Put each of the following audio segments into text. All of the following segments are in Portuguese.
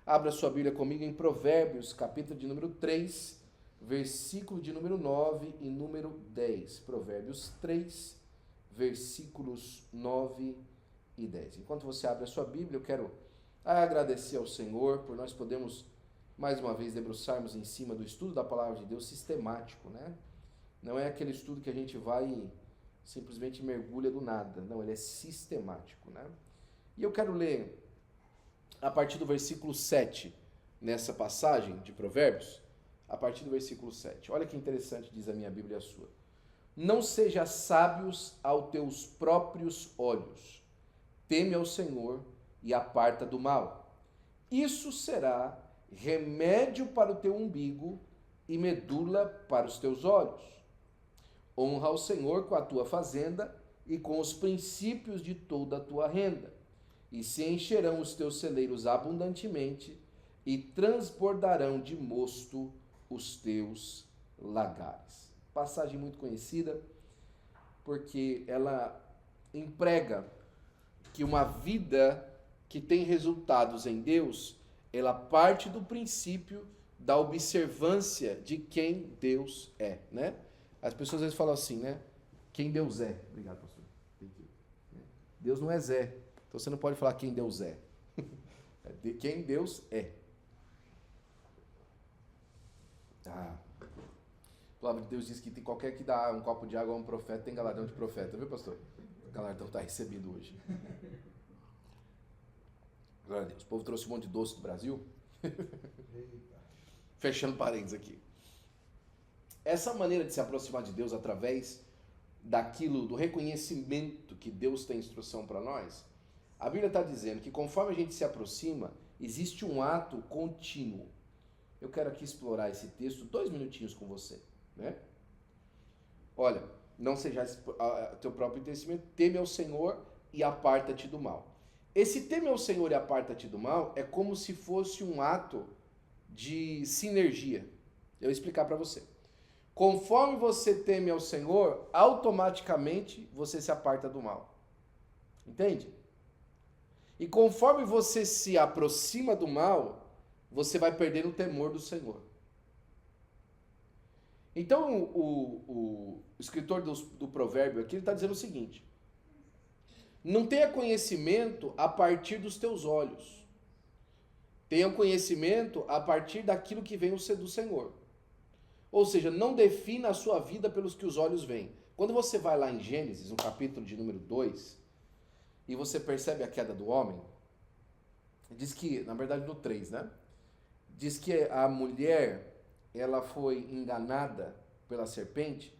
Abra sua Bíblia comigo em Provérbios, capítulo de número 3, versículo de número 9 e número 10. Provérbios 3, versículos 9 e 10. Enquanto você abre a sua Bíblia, eu quero agradecer ao Senhor por nós podermos, mais uma vez, debruçarmos em cima do estudo da Palavra de Deus sistemático, né? Não é aquele estudo que a gente vai e simplesmente mergulha do nada. Não, ele é sistemático, né? E eu quero ler a partir do versículo 7, nessa passagem de Provérbios, a partir do versículo 7. Olha que interessante, diz a minha Bíblia e a sua. Não seja sábios aos teus próprios olhos. Teme ao Senhor e aparta do mal. Isso será remédio para o teu umbigo e medula para os teus olhos. Honra ao Senhor com a tua fazenda e com os princípios de toda a tua renda. E se encherão os teus celeiros abundantemente, e transbordarão de mosto os teus lagares. Passagem muito conhecida, porque ela emprega que uma vida que tem resultados em Deus, ela parte do princípio da observância de quem Deus é, né? As pessoas às vezes falam assim, né? Quem Deus é. Obrigado, pastor. Deus não é Zé. Então você não pode falar quem Deus é. De quem Deus é. A palavra de Deus diz que tem qualquer que dá um copo de água a um profeta tem galardão de profeta, viu, pastor? O galardão está recebido hoje. Glória a Deus. O povo trouxe um monte de doce do Brasil. Fechando parênteses aqui. Essa maneira de se aproximar de Deus através daquilo, do reconhecimento que Deus tem instrução para nós, a Bíblia está dizendo que conforme a gente se aproxima, existe um ato contínuo. Eu quero aqui explorar esse texto 2 minutinhos com você, né? Olha, não seja teu próprio entendimento, teme ao Senhor e aparta-te do mal. Esse teme ao Senhor e aparta-te do mal é como se fosse um ato de sinergia. Eu vou explicar para você. Conforme você teme ao Senhor, automaticamente você se aparta do mal. Entende? E conforme você se aproxima do mal, você vai perder o temor do Senhor. Então, o escritor do provérbio aqui, ele está dizendo o seguinte: não tenha conhecimento a partir dos teus olhos. Tenha conhecimento a partir daquilo que vem do Senhor. Ou seja, não defina a sua vida pelos que os olhos veem. Quando você vai lá em Gênesis, no capítulo de número 2, e você percebe a queda do homem, diz que, na verdade no 3, né? Diz que a mulher, ela foi enganada pela serpente,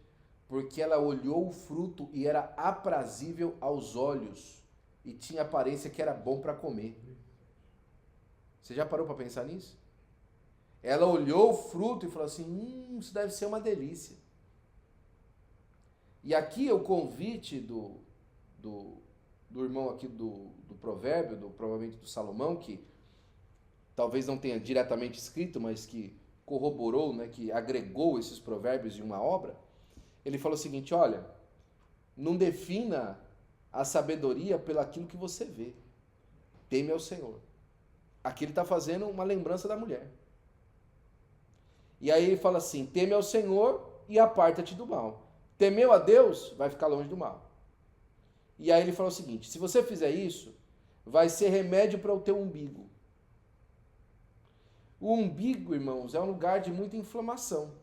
porque ela olhou o fruto e era aprazível aos olhos, e tinha aparência que era bom para comer. Você já parou para pensar nisso? Ela olhou o fruto e falou assim, isso deve ser uma delícia. E aqui é o convite do irmão aqui do provérbio, provavelmente do Salomão, que talvez não tenha diretamente escrito, mas que corroborou, né, que agregou esses provérbios em uma obra. Ele falou o seguinte, olha, não defina a sabedoria pelo aquilo que você vê. Teme ao Senhor. Aqui ele está fazendo uma lembrança da mulher. E aí ele fala assim, teme ao Senhor e aparta-te do mal. Temeu a Deus, vai ficar longe do mal. E aí ele fala o seguinte, se você fizer isso, vai ser remédio para o teu umbigo. O umbigo, irmãos, é um lugar de muita inflamação.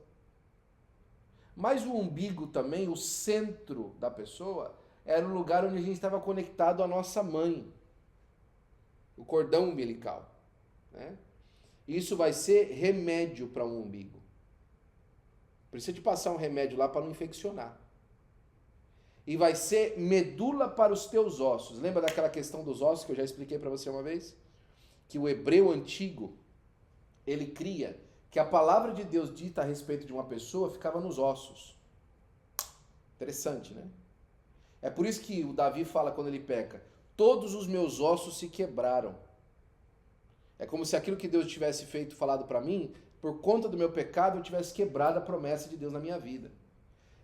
Mas o umbigo também, o centro da pessoa, era o lugar onde a gente estava conectado à nossa mãe. O cordão umbilical, né? Isso vai ser remédio para um umbigo. Precisa de passar um remédio lá para não infeccionar. E vai ser medula para os teus ossos. Lembra daquela questão dos ossos que eu já expliquei para você uma vez? Que o hebreu antigo, ele cria que a palavra de Deus dita a respeito de uma pessoa ficava nos ossos. Interessante, né? É por isso que o Davi fala quando ele peca, todos os meus ossos se quebraram. É como se aquilo que Deus tivesse feito, falado para mim, por conta do meu pecado, eu tivesse quebrado a promessa de Deus na minha vida.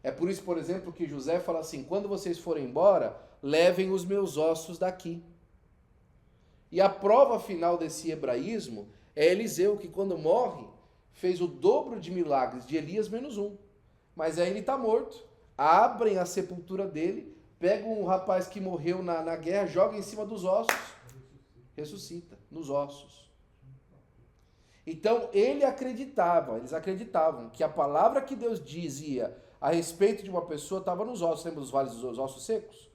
É por isso, por exemplo, que José fala assim, quando vocês forem embora, levem os meus ossos daqui. E a prova final desse hebraísmo É Eliseu que, quando morre, fez o dobro de milagres de Elias menos um. Mas aí ele está morto. Abrem a sepultura dele, pegam um rapaz que morreu na guerra, joga em cima dos ossos, ressuscita nos ossos. Então eles acreditavam que a palavra que Deus dizia a respeito de uma pessoa estava nos ossos. Lembra dos vales dos ossos secos?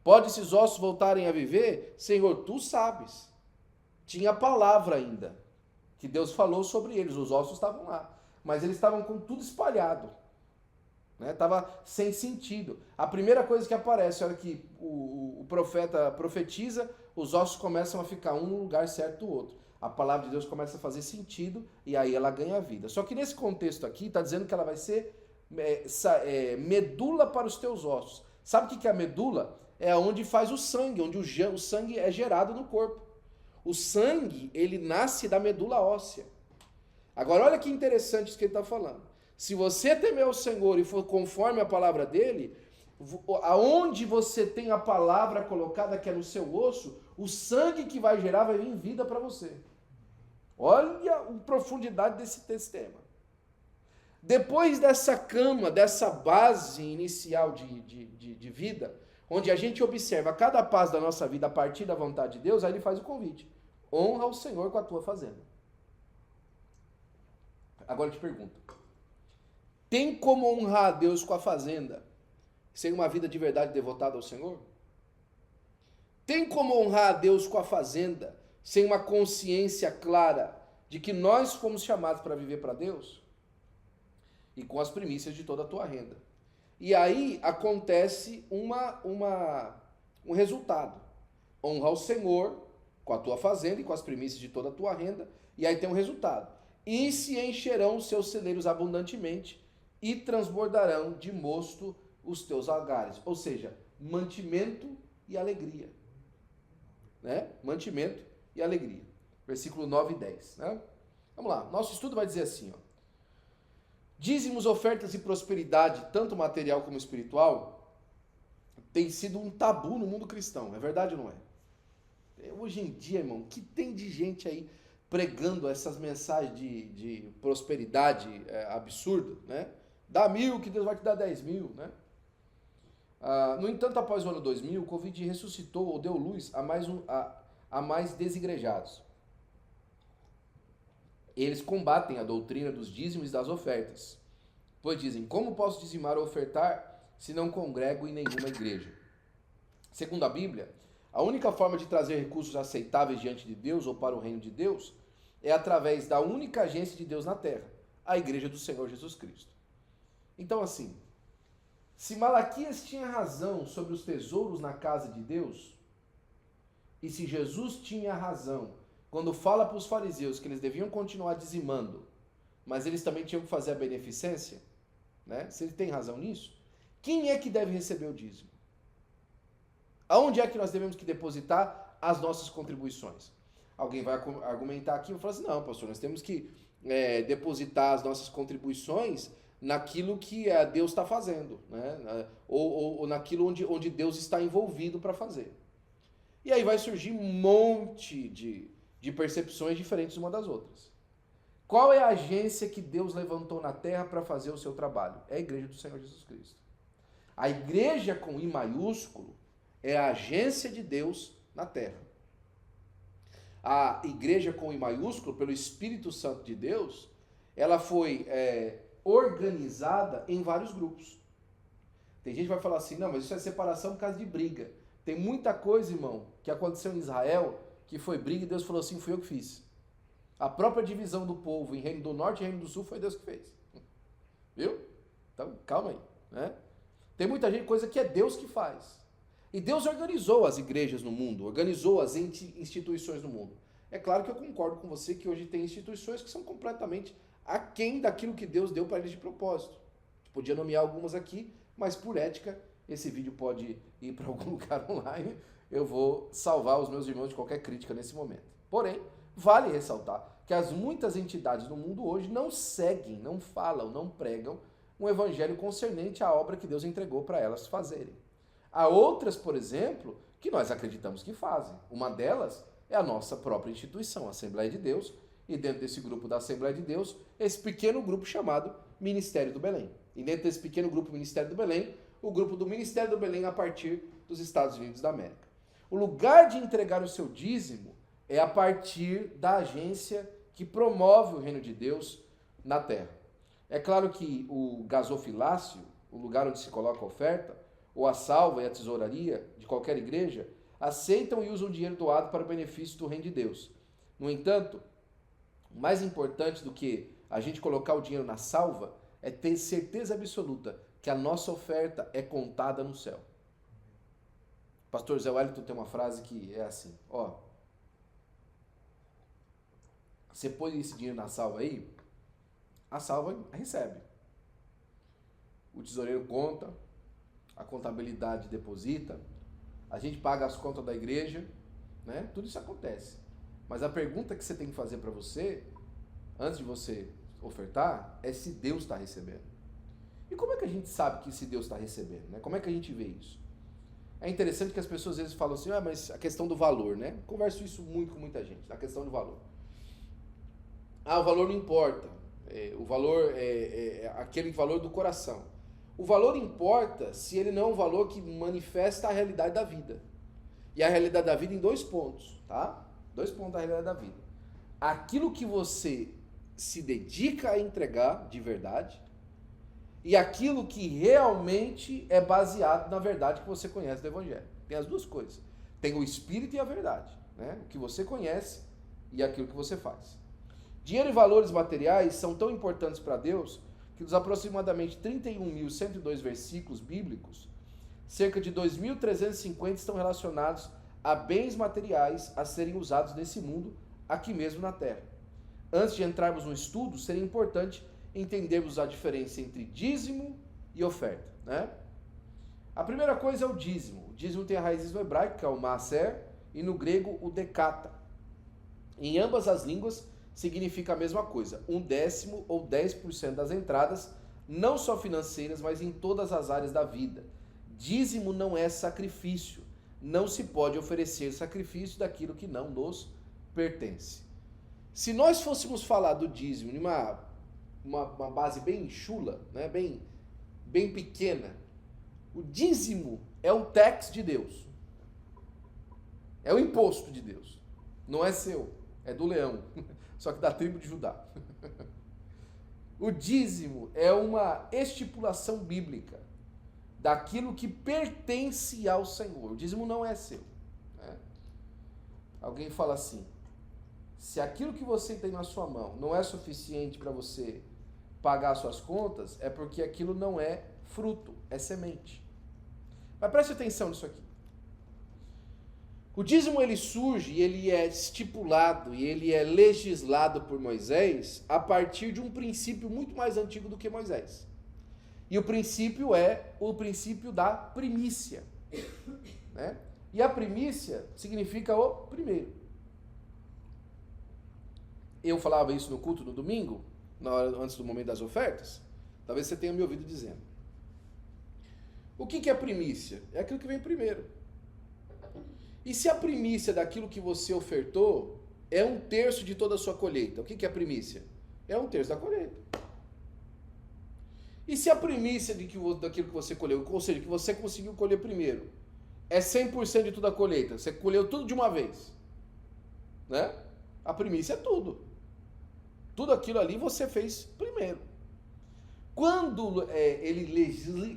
Pode esses ossos voltarem a viver? Senhor, tu sabes. Tinha a palavra ainda, que Deus falou sobre eles, os ossos estavam lá, mas eles estavam com tudo espalhado, né? Estava sem sentido. A primeira coisa que aparece, a hora que o profeta profetiza, os ossos começam a ficar um no lugar certo do outro. A palavra de Deus começa a fazer sentido e aí ela ganha vida. Só que nesse contexto aqui, está dizendo que ela vai ser medula para os teus ossos. Sabe o que é a medula? É onde faz o sangue, onde o sangue é gerado no corpo. O sangue, ele nasce da medula óssea. Agora, olha que interessante isso que ele está falando. Se você temer o Senhor e for conforme a palavra dele, aonde você tem a palavra colocada, que é no seu osso, o sangue que vai gerar vai vir vida para você. Olha a profundidade desse tema. Depois dessa cama, dessa base inicial de vida, onde a gente observa cada passo da nossa vida a partir da vontade de Deus, aí ele faz o convite. Honra o Senhor com a tua fazenda. Agora eu te pergunto. Tem como honrar a Deus com a fazenda sem uma vida de verdade devotada ao Senhor? Tem como honrar a Deus com a fazenda sem uma consciência clara de que nós fomos chamados para viver para Deus? E com as primícias de toda a tua renda. E aí acontece um resultado. Honra o Senhor com a tua fazenda e com as primícias de toda a tua renda. E aí tem um resultado. E se encherão os seus celeiros abundantemente e transbordarão de mosto os teus lagares. Ou seja, mantimento e alegria. Né? Mantimento e alegria. Versículo 9 e 10. Né? Vamos lá. Nosso estudo vai dizer assim, ó. Dízimos, ofertas e prosperidade, tanto material como espiritual, tem sido um tabu no mundo cristão. É verdade ou não é? Hoje em dia, irmão, que tem de gente aí pregando essas mensagens de prosperidade absurda, né? Dá 1.000 que Deus vai te dar 10.000, né? No entanto, após o ano 2000, o Covid ressuscitou ou deu luz a mais desigrejados. Eles combatem a doutrina dos dízimos e das ofertas, pois dizem, como posso dizimar ou ofertar se não congrego em nenhuma igreja? Segundo a Bíblia, a única forma de trazer recursos aceitáveis diante de Deus ou para o reino de Deus é através da única agência de Deus na terra, a igreja do Senhor Jesus Cristo. Então assim, se Malaquias tinha razão sobre os tesouros na casa de Deus, e se Jesus tinha razão quando fala para os fariseus que eles deviam continuar dizimando, mas eles também tinham que fazer a beneficência, né? Se ele tem razão nisso, quem é que deve receber o dízimo? Aonde é que nós devemos que depositar as nossas contribuições? Alguém vai argumentar aqui e vai falar assim, não, pastor, nós temos que depositar as nossas contribuições naquilo que Deus está fazendo, né? Ou naquilo onde Deus está envolvido para fazer. E aí vai surgir um monte de percepções diferentes uma das outras. Qual é a agência que Deus levantou na terra para fazer o seu trabalho? É a igreja do Senhor Jesus Cristo. A igreja com I maiúsculo é a agência de Deus na terra. A igreja com I maiúsculo, pelo Espírito Santo de Deus, ela foi organizada em vários grupos. Tem gente que vai falar assim, não, mas isso é separação por causa de briga. Tem muita coisa, irmão, que aconteceu em Israel, que foi briga e Deus falou assim, fui eu que fiz. A própria divisão do povo em Reino do Norte e Reino do Sul foi Deus que fez. Viu? Então, calma aí, né? Tem muita gente, coisa que é Deus que faz. E Deus organizou as igrejas no mundo, organizou as instituições no mundo. É claro que eu concordo com você que hoje tem instituições que são completamente aquém daquilo que Deus deu para eles de propósito. Podia nomear algumas aqui, mas por ética, esse vídeo pode ir para algum lugar online. Eu vou salvar os meus irmãos de qualquer crítica nesse momento. Porém, vale ressaltar que as muitas entidades no mundo hoje não seguem, não falam, não pregam um evangelho concernente à obra que Deus entregou para elas fazerem. Há outras, por exemplo, que nós acreditamos que fazem. Uma delas é a nossa própria instituição, a Assembleia de Deus, E dentro desse grupo da Assembleia de Deus, esse pequeno grupo chamado Ministério do Belém. E dentro desse pequeno grupo Ministério do Belém, o grupo do Ministério do Belém a partir dos Estados Unidos da América. O lugar de entregar o seu dízimo é a partir da agência que promove o reino de Deus na terra. É claro que o gasofilácio, o lugar onde se coloca a oferta, ou a salva e a tesouraria de qualquer igreja, aceitam e usam o dinheiro doado para o benefício do reino de Deus. No entanto, mais importante do que a gente colocar o dinheiro na salva é ter certeza absoluta que a nossa oferta é contada no céu. O pastor Zé Wellington tem uma frase que é assim, ó, você põe esse dinheiro na salva aí, a salva recebe. O tesoureiro conta, a contabilidade deposita, a gente paga as contas da igreja, né? Tudo isso acontece. Mas a pergunta que você tem que fazer para você, antes de você ofertar, é se Deus está recebendo. E como é que a gente sabe que se Deus está recebendo? Né? Como é que a gente vê isso? É interessante que as pessoas às vezes falam assim, mas a questão do valor, né? Converso isso muito com muita gente, a questão do valor. O valor não importa. O valor é aquele valor do coração. O valor importa se ele não é um valor que manifesta a realidade da vida. E a realidade da vida em 2 pontos, tá? 2 pontos da realidade da vida. Aquilo que você se dedica a entregar de verdade e aquilo que realmente é baseado na verdade que você conhece do Evangelho. Tem as 2 coisas. Tem o Espírito e a verdade, né? O que você conhece e aquilo que você faz. Dinheiro e valores materiais são tão importantes para Deus que dos aproximadamente 31.102 versículos bíblicos, cerca de 2.350 estão relacionados a bens materiais a serem usados nesse mundo, aqui mesmo na Terra. Antes de entrarmos no estudo, seria importante entendermos a diferença entre dízimo e oferta, né? A primeira coisa é o dízimo. O dízimo tem a raiz no hebraico, que é o maaser, e no grego o decata. Em ambas as línguas significa a mesma coisa, 1/10 ou 10% das entradas, não só financeiras, mas em todas as áreas da vida. Dízimo não é sacrifício. Não se pode oferecer sacrifício daquilo que não nos pertence. Se nós fôssemos falar do dízimo em uma base bem chula, né, bem pequena, o dízimo é o tax de Deus. É o imposto de Deus. Não é seu, é do leão, só que da tribo de Judá. O dízimo é uma estipulação bíblica daquilo que pertence ao Senhor. O dízimo não é seu, né? Alguém fala assim, se aquilo que você tem na sua mão não é suficiente para você pagar suas contas, é porque aquilo não é fruto, é semente. Mas preste atenção nisso aqui. O dízimo ele surge e ele é estipulado e ele é legislado por Moisés a partir de um princípio muito mais antigo do que Moisés. E o princípio é o princípio da primícia, né? E a primícia significa o primeiro. Eu falava isso no culto no domingo, antes do momento das ofertas. Talvez você tenha me ouvido dizendo. O que é primícia? É aquilo que vem primeiro. E se a primícia daquilo que você ofertou é 1/3 de toda a sua colheita, o que é a primícia? É 1/3 da colheita. E se a primícia daquilo que você colheu, ou seja, que você conseguiu colher primeiro, é 100% de toda a colheita, você colheu tudo de uma vez, né? A primícia é tudo. Tudo aquilo ali você fez primeiro. Quando ele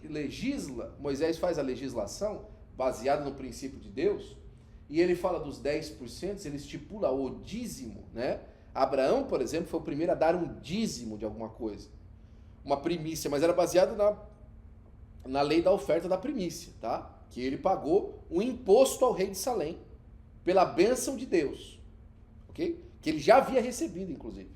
legisla, Moisés faz a legislação baseada no princípio de Deus, e ele fala dos 10%, ele estipula o dízimo, né? Abraão, por exemplo, foi o primeiro a dar um dízimo de alguma coisa. Uma primícia, mas era baseado na lei da oferta da primícia, tá? Que ele pagou um imposto ao rei de Salém, pela bênção de Deus, ok? Que ele já havia recebido, inclusive,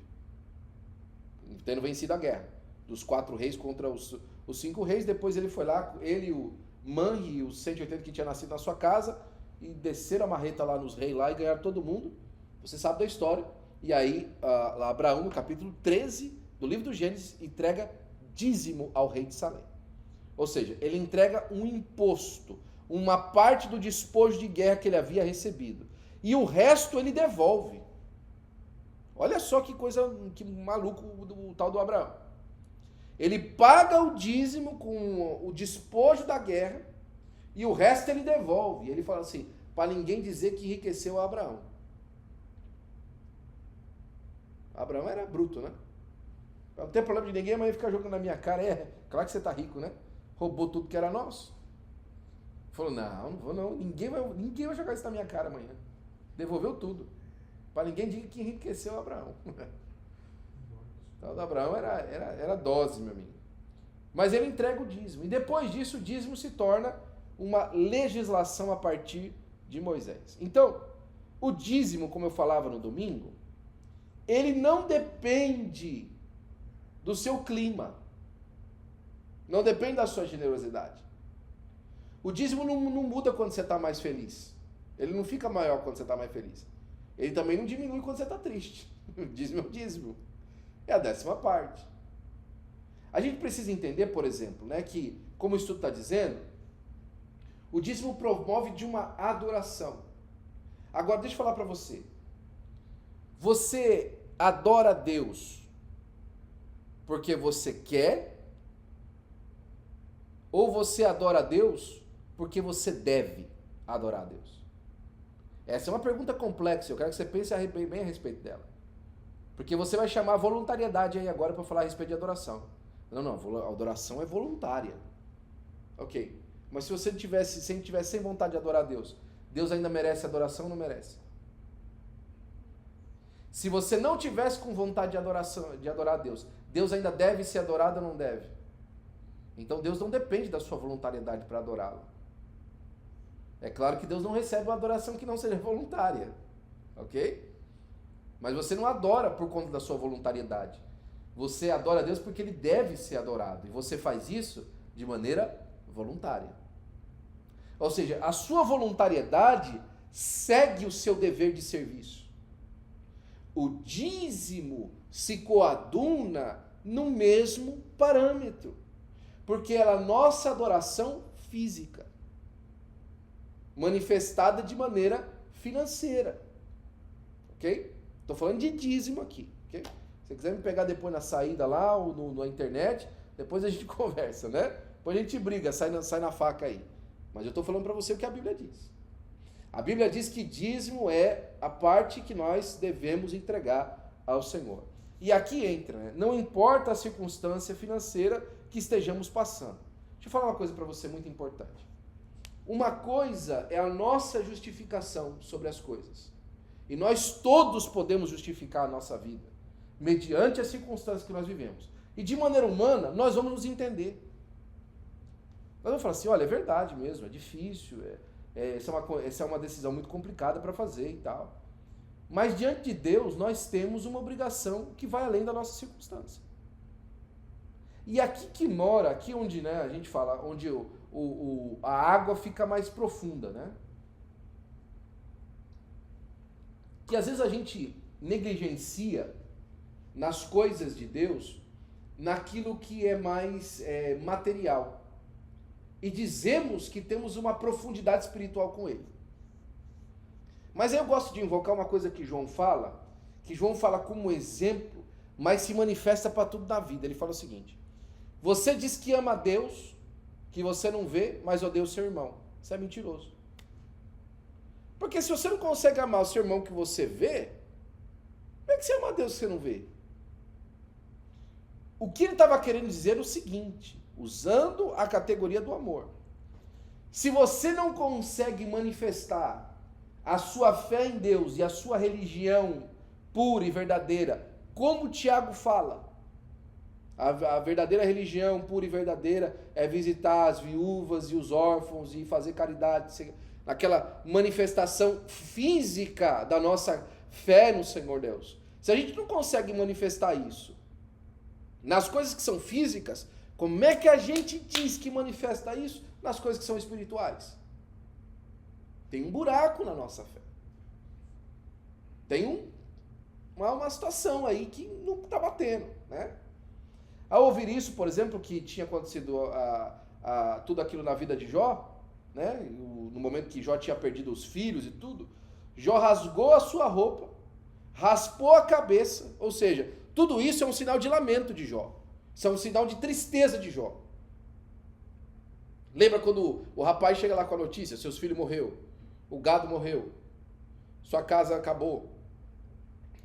tendo vencido a guerra, dos 4 reis contra os 5 reis, depois ele foi lá, ele, o Manri e os 180 que tinha nascido na sua casa, e desceram a marreta lá nos reis lá e ganharam todo mundo, você sabe da história, e aí Abraão, no capítulo 13 do livro do Gênesis, entrega dízimo ao rei de Salém. Ou seja, ele entrega um imposto, uma parte do despojo de guerra que ele havia recebido. E o resto ele devolve. Olha só que coisa, que maluco o tal do Abraão. Ele paga o dízimo com o despojo da guerra e o resto ele devolve. E ele fala assim, para ninguém dizer que enriqueceu a Abraão. Abraão era bruto, né? Não tem problema de ninguém, mas ficar jogando na minha cara. Claro que você tá rico, né? Roubou tudo que era nosso. Falou, não vou não. Ninguém vai jogar isso na minha cara amanhã. Devolveu tudo. Para ninguém dizer que enriqueceu Abraão. Então, o Abraão era dose, meu amigo. Mas ele entrega o dízimo. E depois disso, o dízimo se torna uma legislação a partir de Moisés. Então, o dízimo, como eu falava no domingo, ele não depende do seu clima. Não depende da sua generosidade. O dízimo não muda quando você está mais feliz. Ele não fica maior quando você está mais feliz. Ele também não diminui quando você está triste. O dízimo é o dízimo. É a 10ª parte. A gente precisa entender, por exemplo, né, que, como o estudo está dizendo, o dízimo promove de uma adoração. Agora, deixa eu falar para você. Você adora a Deus porque você quer? Ou você adora a Deus porque você deve adorar a Deus? Essa é uma pergunta complexa, eu quero que você pense bem a respeito dela. Porque você vai chamar voluntariedade aí agora para falar a respeito de adoração. Não, a adoração é voluntária. Ok, mas se você tivesse sem vontade de adorar a Deus, Deus ainda merece adoração ou não merece? Se você não tivesse com vontade de adorar a Deus, Deus ainda deve ser adorado ou não deve? Então Deus não depende da sua voluntariedade para adorá-lo. É claro que Deus não recebe uma adoração que não seja voluntária, ok? Mas você não adora por conta da sua voluntariedade. Você adora a Deus porque Ele deve ser adorado. E você faz isso de maneira voluntária. Ou seja, a sua voluntariedade segue o seu dever de serviço. O dízimo se coaduna no mesmo parâmetro. Porque é a nossa adoração física. Manifestada de maneira financeira. Ok? Estou falando de dízimo aqui. Ok? Se você quiser me pegar depois na saída lá ou na internet, depois a gente conversa, né? Depois a gente briga, sai na faca aí. Mas eu estou falando para você o que a Bíblia diz. A Bíblia diz que dízimo é a parte que nós devemos entregar ao Senhor. E aqui entra, né? Não importa a circunstância financeira que estejamos passando. Deixa eu falar uma coisa para você muito importante. Uma coisa é a nossa justificação sobre as coisas. E nós todos podemos justificar a nossa vida, mediante as circunstâncias que nós vivemos. E de maneira humana, nós vamos nos entender. Nós vamos falar assim, olha, é verdade mesmo, é difícil, essa é uma decisão muito complicada para fazer e tal. Mas diante de Deus, nós temos uma obrigação que vai além da nossa circunstância. E aqui que mora, aqui onde, né, a gente fala, onde a água fica mais profunda, né? Que às vezes a gente negligencia nas coisas de Deus, naquilo que é mais material. E dizemos que temos uma profundidade espiritual com Ele. Mas eu gosto de invocar uma coisa que João fala como exemplo, mas se manifesta para tudo na vida. Ele fala o seguinte: você diz que ama a Deus, que você não vê, mas odeia o seu irmão. Isso é mentiroso. Porque se você não consegue amar o seu irmão que você vê, como é que você ama a Deus que você não vê? O que ele estava querendo dizer é o seguinte, usando a categoria do amor. Se você não consegue manifestar a sua fé em Deus e a sua religião pura e verdadeira, como Tiago fala, a verdadeira religião pura e verdadeira é visitar as viúvas e os órfãos e fazer caridade, naquela manifestação física da nossa fé no Senhor Deus. Se a gente não consegue manifestar isso nas coisas que são físicas, como é que a gente diz que manifesta isso nas coisas que são espirituais? Tem um buraco na nossa fé. Tem uma situação aí que não está batendo, né? Ao ouvir isso, por exemplo, que tinha acontecido tudo aquilo na vida de Jó, né? No momento que Jó tinha perdido os filhos e tudo, Jó rasgou a sua roupa, raspou a cabeça, ou seja, tudo isso é um sinal de lamento de Jó. Isso é um sinal de tristeza de Jó. Lembra quando o rapaz chega lá com a notícia, seus filhos morreu, o gado morreu, sua casa acabou,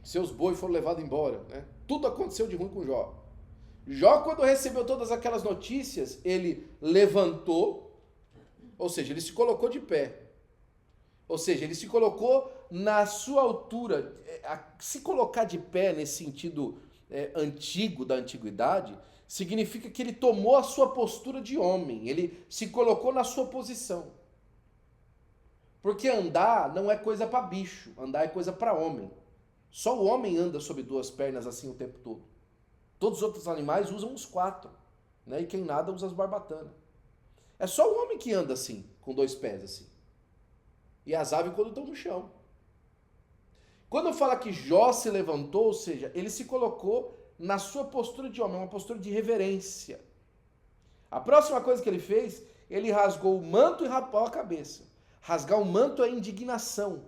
seus bois foram levados embora, né? Tudo aconteceu de ruim com Jó. Jó, quando recebeu todas aquelas notícias, ele levantou, ou seja, ele se colocou de pé. Ou seja, ele se colocou na sua altura. Se colocar de pé nesse sentido antigo da antiguidade, significa que ele tomou a sua postura de homem, ele se colocou na sua posição. Porque andar não é coisa para bicho, andar é coisa para homem. Só o homem anda sobre duas pernas assim o tempo todo. Todos os outros animais usam os quatro, né? E quem nada usa as barbatanas. É só o homem que anda assim, com dois pés assim. E as aves quando estão no chão. Quando fala que Jó se levantou, ou seja, ele se colocou na sua postura de homem, uma postura de reverência. A próxima coisa que ele fez, ele rasgou o manto e rapou a cabeça. Rasgar o manto é indignação.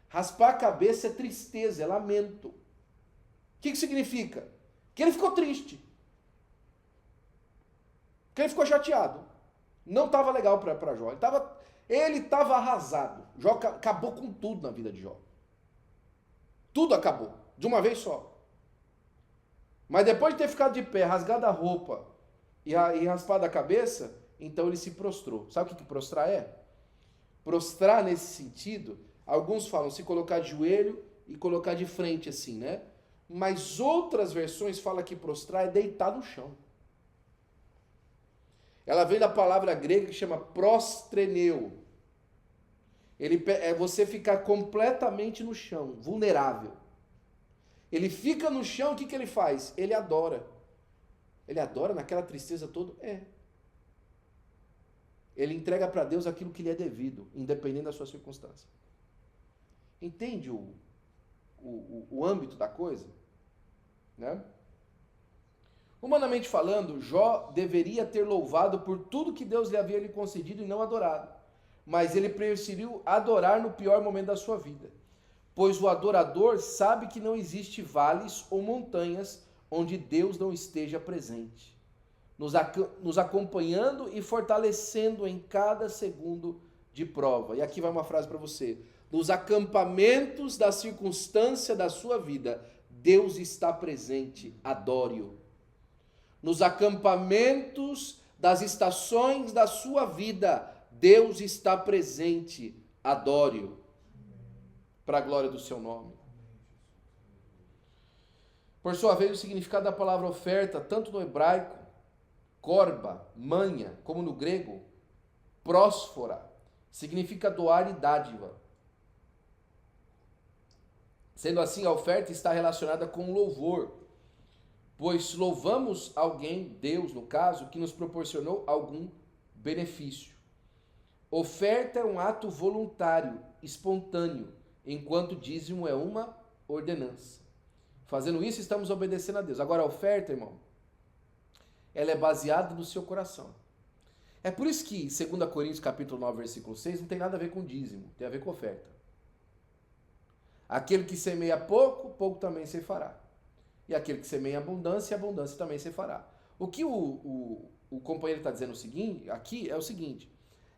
Raspar a cabeça é tristeza, é lamento. O que significa? Que ele ficou triste. Que ele ficou chateado. Não estava legal para Jó. Ele estava arrasado. Jó acabou com tudo na vida de Jó. Tudo acabou, de uma vez só. Mas depois de ter ficado de pé, rasgado a roupa e raspado a cabeça, então ele se prostrou. Sabe o que prostrar é? Prostrar nesse sentido, alguns falam se colocar de joelho e colocar de frente assim, né? Mas outras versões falam que prostrar é deitar no chão. Ela vem da palavra grega que chama prostreneu. É você ficar completamente no chão, vulnerável. Ele fica no chão, o que ele faz? Ele adora. Ele adora naquela tristeza toda? É. Ele entrega para Deus aquilo que lhe é devido, independente da sua circunstância. Entende o âmbito da coisa? Né? Humanamente falando, Jó deveria ter louvado por tudo que Deus lhe havia concedido e não adorado. Mas ele preferiu adorar no pior momento da sua vida. Pois o adorador sabe que não existe vales ou montanhas onde Deus não esteja presente, nos acompanhando e fortalecendo em cada segundo de prova. E aqui vai uma frase para você. Nos acampamentos da circunstância da sua vida, Deus está presente, adore-o. Nos acampamentos das estações da sua vida, Deus está presente, adore-o, para a glória do seu nome. Por sua vez, o significado da palavra oferta, tanto no hebraico, corba, manha, como no grego, prósfora, significa doar e dádiva. Sendo assim, a oferta está relacionada com louvor, pois louvamos alguém, Deus no caso, que nos proporcionou algum benefício. Oferta é um ato voluntário, espontâneo, enquanto dízimo é uma ordenança. Fazendo isso, estamos obedecendo a Deus. Agora, a oferta, irmão, ela é baseada no seu coração. É por isso que 2 Coríntios capítulo 9, versículo 6, não tem nada a ver com dízimo, tem a ver com oferta. Aquele que semeia pouco, pouco também se fará. E aquele que semeia abundância, abundância também se fará. O que o companheiro está dizendo aqui é o seguinte,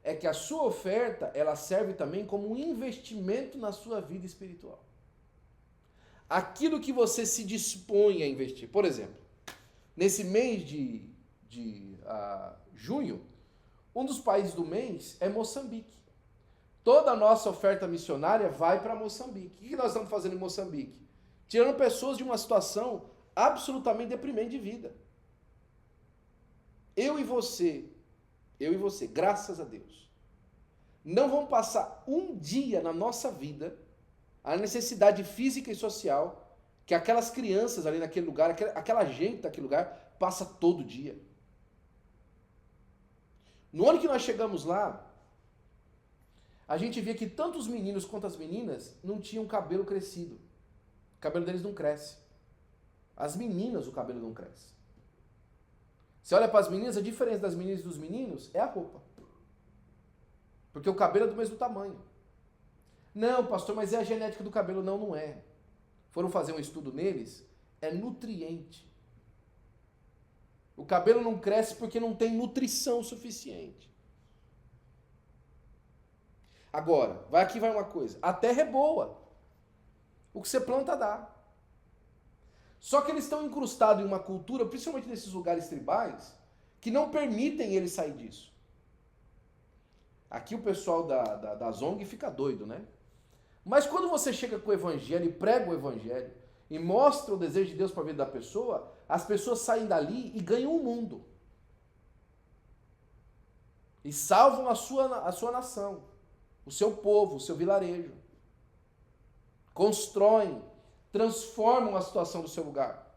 é que a sua oferta, ela serve também como um investimento na sua vida espiritual. Aquilo que você se dispõe a investir. Por exemplo, nesse mês de junho, um dos países do mês é Moçambique. Toda a nossa oferta missionária vai para Moçambique. O que nós estamos fazendo em Moçambique? Tirando pessoas de uma situação absolutamente deprimente de vida. Eu e você, graças a Deus, não vamos passar um dia na nossa vida a necessidade física e social que aquelas crianças ali naquele lugar, aquela gente naquele lugar, passa todo dia. No ano que nós chegamos lá, a gente via que tanto os meninos quanto as meninas não tinham cabelo crescido. O cabelo deles não cresce. As meninas, o cabelo não cresce. Você olha para as meninas, a diferença das meninas e dos meninos é a roupa. Porque o cabelo é do mesmo tamanho. Não, pastor, mas é a genética do cabelo. Não, não é. Foram fazer um estudo neles, é nutriente. O cabelo não cresce porque não tem nutrição suficiente. Agora, aqui vai uma coisa. A terra é boa. O que você planta dá. Só que eles estão incrustados em uma cultura, principalmente nesses lugares tribais, que não permitem eles sair disso. Aqui o pessoal da ZONG fica doido, né? Mas quando você chega com o evangelho e prega o evangelho e mostra o desejo de Deus para a vida da pessoa, as pessoas saem dali e ganham o mundo. E salvam a sua nação, o seu povo, o seu vilarejo. Constroem, transformam a situação do seu lugar.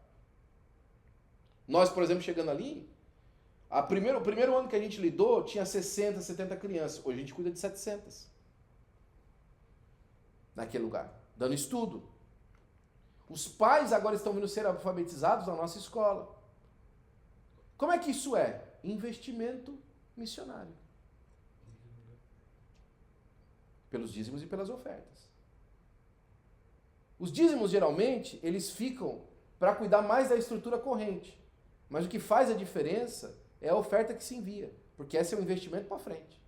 Nós, por exemplo, chegando ali, o primeiro ano que a gente lidou, tinha 60, 70 crianças. Hoje a gente cuida de 700. Naquele lugar, dando estudo. Os pais agora estão vindo ser alfabetizados na nossa escola. Como é que isso é? Investimento missionário. Pelos dízimos e pelas ofertas. Os dízimos, geralmente, eles ficam para cuidar mais da estrutura corrente. Mas o que faz a diferença é a oferta que se envia. Porque esse é um investimento para frente.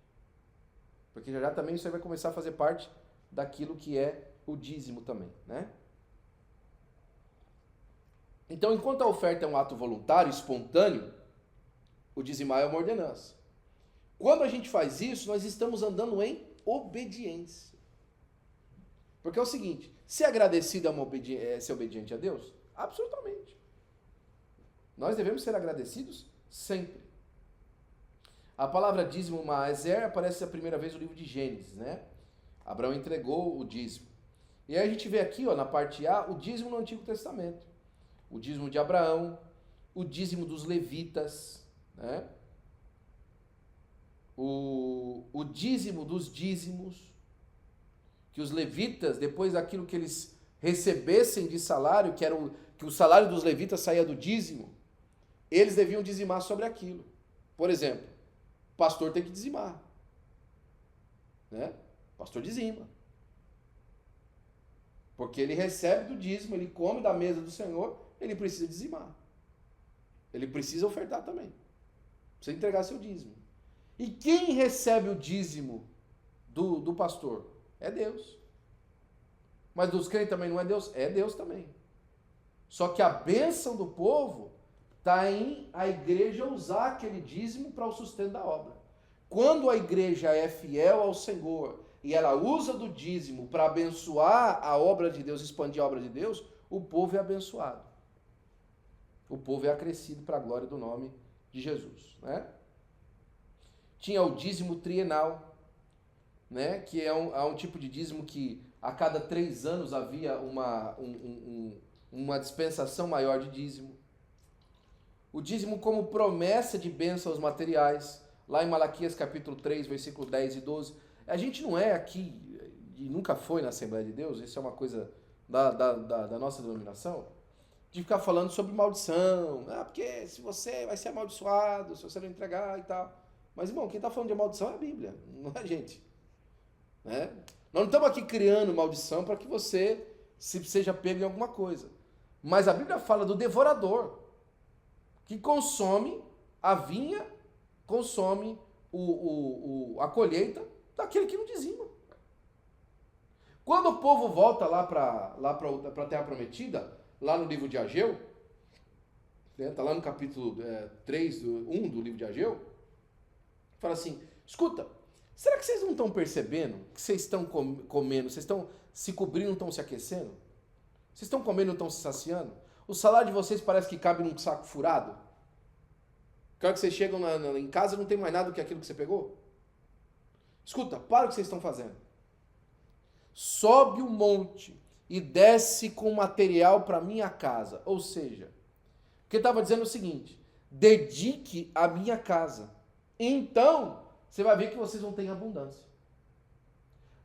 Porque já também isso aí vai começar a fazer parte daquilo que é o dízimo também, né? Então, enquanto a oferta é um ato voluntário, espontâneo, o dizimar é uma ordenança. Quando a gente faz isso, nós estamos andando em obediência. Porque é o seguinte, ser agradecido é ser obediente a Deus? Absolutamente. Nós devemos ser agradecidos sempre. A palavra dízimo maaser aparece a primeira vez no livro de Gênesis, né? Abraão entregou o dízimo. E aí a gente vê aqui, ó, na parte A, o dízimo no Antigo Testamento. O dízimo de Abraão, o dízimo dos levitas, né? O dízimo dos dízimos, que os levitas, depois daquilo que eles recebessem de salário, que o salário dos levitas saía do dízimo, eles deviam dizimar sobre aquilo. Por exemplo, o pastor tem que dizimar, né? O pastor dizima. Porque ele recebe do dízimo, ele come da mesa do Senhor, ele precisa dizimar. Ele precisa ofertar também. Precisa entregar seu dízimo. E quem recebe o dízimo do pastor? É Deus. Mas dos crentes também não é Deus? É Deus também. Só que a bênção do povo está em a igreja usar aquele dízimo para o sustento da obra. Quando a igreja é fiel ao Senhor e ela usa do dízimo para abençoar a obra de Deus, expandir a obra de Deus, o povo é abençoado. O povo é acrescido para a glória do nome de Jesus, né? Tinha o dízimo trienal, né? Que é um tipo de dízimo que a cada 3 anos havia uma dispensação maior de dízimo. O dízimo como promessa de bênçãos materiais, lá em Malaquias capítulo 3, versículos 10 e 12. A gente não é aqui, e nunca foi na Assembleia de Deus, isso é uma coisa da nossa denominação, de ficar falando sobre maldição, porque se você vai ser amaldiçoado, se você não entregar e tal. Mas, irmão, quem está falando de maldição é a Bíblia, não é a gente. Né? Nós não estamos aqui criando maldição para que você seja pego em alguma coisa. Mas a Bíblia fala do devorador, que consome a vinha, consome a colheita daquele que não dizima. Quando o povo volta lá para a Terra Prometida, lá no livro de Ageu, está lá no capítulo 1 do livro de Ageu, fala assim, escuta, será que vocês não estão percebendo que vocês estão comendo, vocês estão se cobrindo, não estão se aquecendo? Vocês estão comendo, não estão se saciando? O salário de vocês parece que cabe num saco furado? Quando que vocês chegam em casa, não tem mais nada do que aquilo que você pegou? Escuta, para o que vocês estão fazendo. Sobe o monte e desce com material para minha casa. Ou seja, porque estava dizendo o seguinte, dedique a minha casa. Então, você vai ver que vocês vão ter abundância.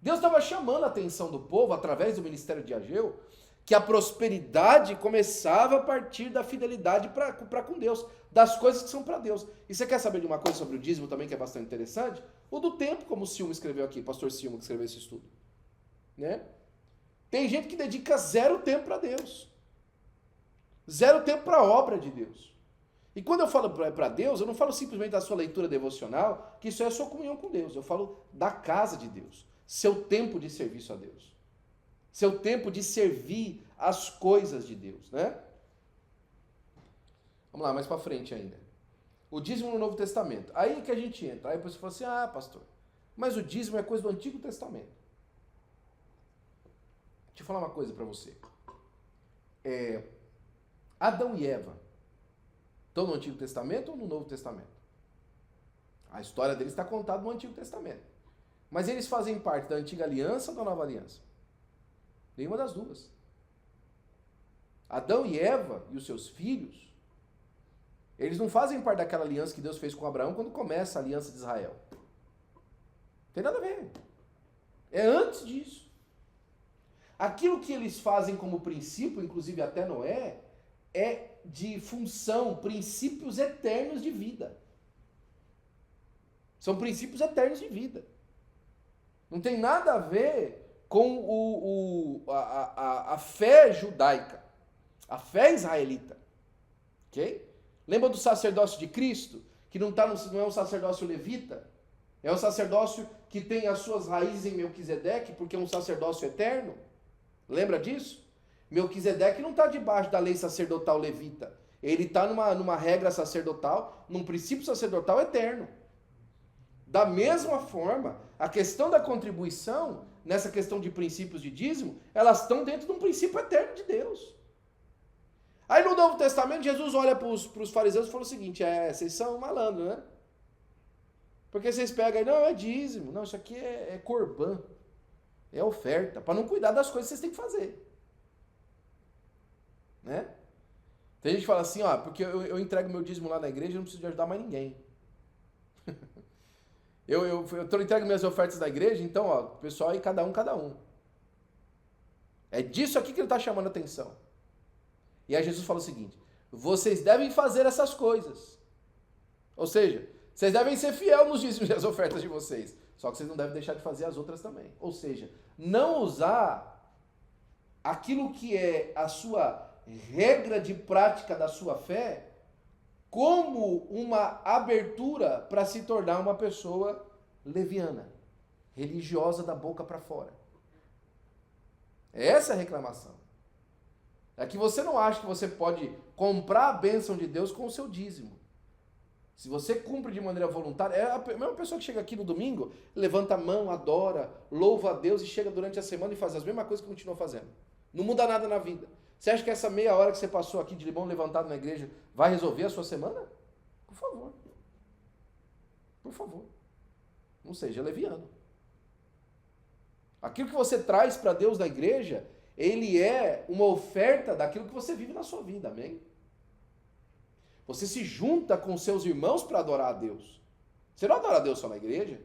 Deus estava chamando a atenção do povo, através do ministério de Ageu, que a prosperidade começava a partir da fidelidade para com Deus, das coisas que são para Deus. E você quer saber de uma coisa sobre o dízimo também, que é bastante interessante? O do tempo, como o Silmo escreveu aqui, pastor Silmo, que escreveu esse estudo. né? Tem gente que dedica 0 tempo para Deus. 0 tempo para a obra de Deus. E quando eu falo para Deus, eu não falo simplesmente da sua leitura devocional, que isso é a sua comunhão com Deus. Eu falo da casa de Deus. Seu tempo de serviço a Deus. Seu tempo de servir as coisas de Deus, né? Vamos lá, mais para frente ainda. O dízimo no Novo Testamento. Aí que a gente entra. Aí você fala assim, pastor, mas o dízimo é coisa do Antigo Testamento. Deixa eu falar uma coisa para você. Adão e Eva estão no Antigo Testamento ou no Novo Testamento? A história deles está contada no Antigo Testamento. Mas eles fazem parte da Antiga Aliança ou da Nova Aliança? Nenhuma das duas. Adão e Eva e os seus filhos, eles não fazem parte daquela aliança que Deus fez com Abraão quando começa a aliança de Israel. Não tem nada a ver. É antes disso. Aquilo que eles fazem como princípio, inclusive até Noé, é de função, princípios eternos de vida. São princípios eternos de vida. Não tem nada a ver com a fé judaica, a fé israelita. Ok? Lembra do sacerdócio de Cristo? Que não é um sacerdócio levita? É um sacerdócio que tem as suas raízes em Melquisedeque, porque é um sacerdócio eterno. Lembra disso? Melquisedeque não está debaixo da lei sacerdotal levita. Ele está numa regra sacerdotal, num princípio sacerdotal eterno. Da mesma forma, a questão da contribuição, nessa questão de princípios de dízimo, elas estão dentro de um princípio eterno de Deus. Aí no Novo Testamento, Jesus olha para os fariseus e fala o seguinte, vocês são malandros, né? Porque vocês pegam aí, não, é dízimo, não, isso aqui é corbã, é oferta, para não cuidar das coisas que vocês têm que fazer. Né? Tem gente que fala assim, porque eu entrego meu dízimo lá na igreja, eu não preciso de ajudar mais ninguém. eu entrego minhas ofertas na igreja, então, o pessoal aí, cada um. É disso aqui que ele está chamando a atenção. E aí Jesus fala o seguinte, vocês devem fazer essas coisas. Ou seja, vocês devem ser fiel nos dízimos e as ofertas de vocês. Só que vocês não devem deixar de fazer as outras também. Ou seja, não usar aquilo que é a sua regra de prática da sua fé como uma abertura para se tornar uma pessoa leviana, religiosa da boca para fora. Essa é a reclamação. É que você não acha que você pode comprar a bênção de Deus com o seu dízimo. Se você cumpre de maneira voluntária, é a mesma pessoa que chega aqui no domingo, levanta a mão, adora, louva a Deus e chega durante a semana e faz as mesmas coisas que continua fazendo. Não muda nada na vida. Você acha que essa meia hora que você passou aqui de limão levantado na igreja vai resolver a sua semana? Por favor. Por favor. Não seja leviano. Aquilo que você traz para Deus na igreja, ele é uma oferta daquilo que você vive na sua vida, amém? Você se junta com seus irmãos para adorar a Deus. Você não adora a Deus só na igreja.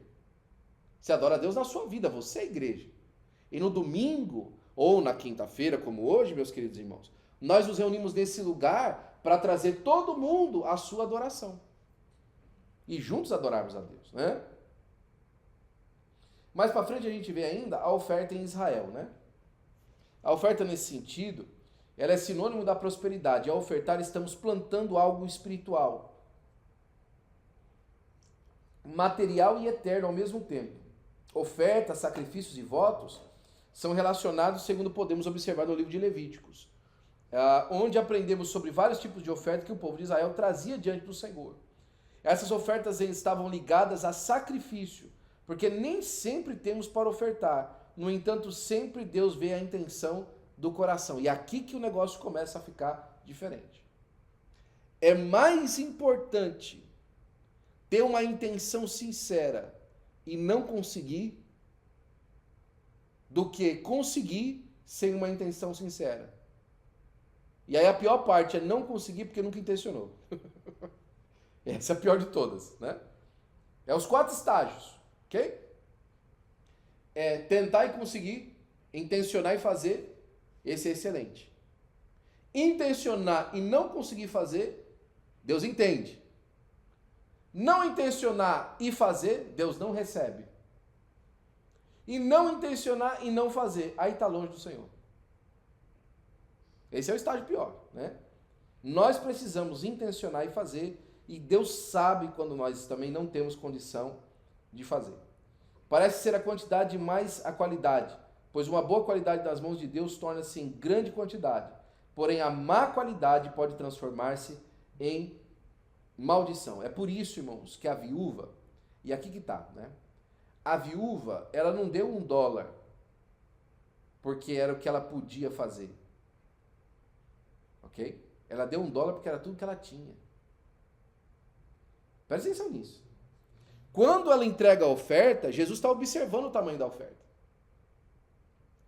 Você adora a Deus na sua vida, você é a igreja. E no domingo, ou na quinta-feira, como hoje, meus queridos irmãos, nós nos reunimos nesse lugar para trazer todo mundo à sua adoração. E juntos adorarmos a Deus, né? Mais para frente a gente vê ainda a oferta em Israel, né? A oferta nesse sentido, ela é sinônimo da prosperidade. Ao ofertar, estamos plantando algo espiritual, material e eterno ao mesmo tempo. Ofertas, sacrifícios e votos são relacionados, segundo podemos observar no livro de Levíticos, onde aprendemos sobre vários tipos de oferta que o povo de Israel trazia diante do Senhor. Essas ofertas estavam ligadas a sacrifício, porque nem sempre temos para ofertar. No entanto, sempre Deus vê a intenção do coração. E aqui que o negócio começa a ficar diferente. É mais importante ter uma intenção sincera e não conseguir do que conseguir sem uma intenção sincera. E aí a pior parte é não conseguir porque nunca intencionou. Essa é a pior de todas, né? É os 4 estágios, ok? É tentar e conseguir, intencionar e fazer, esse é excelente. Intencionar e não conseguir fazer, Deus entende. Não intencionar e fazer, Deus não recebe. e não intencionar e não fazer, aí está longe do Senhor. Esse é o estágio pior, né? Nós precisamos intencionar e fazer, e Deus sabe quando nós também não temos condição de fazer. Parece ser a quantidade mais a qualidade, pois uma boa qualidade das mãos de Deus torna-se em grande quantidade, porém a má qualidade pode transformar-se em maldição. É por isso, irmãos, que a viúva, e aqui que está, né? A viúva, ela não deu $1, porque era o que ela podia fazer. Ok? Ela deu $1 porque era tudo que ela tinha. Presta atenção nisso. Quando ela entrega a oferta, Jesus está observando o tamanho da oferta.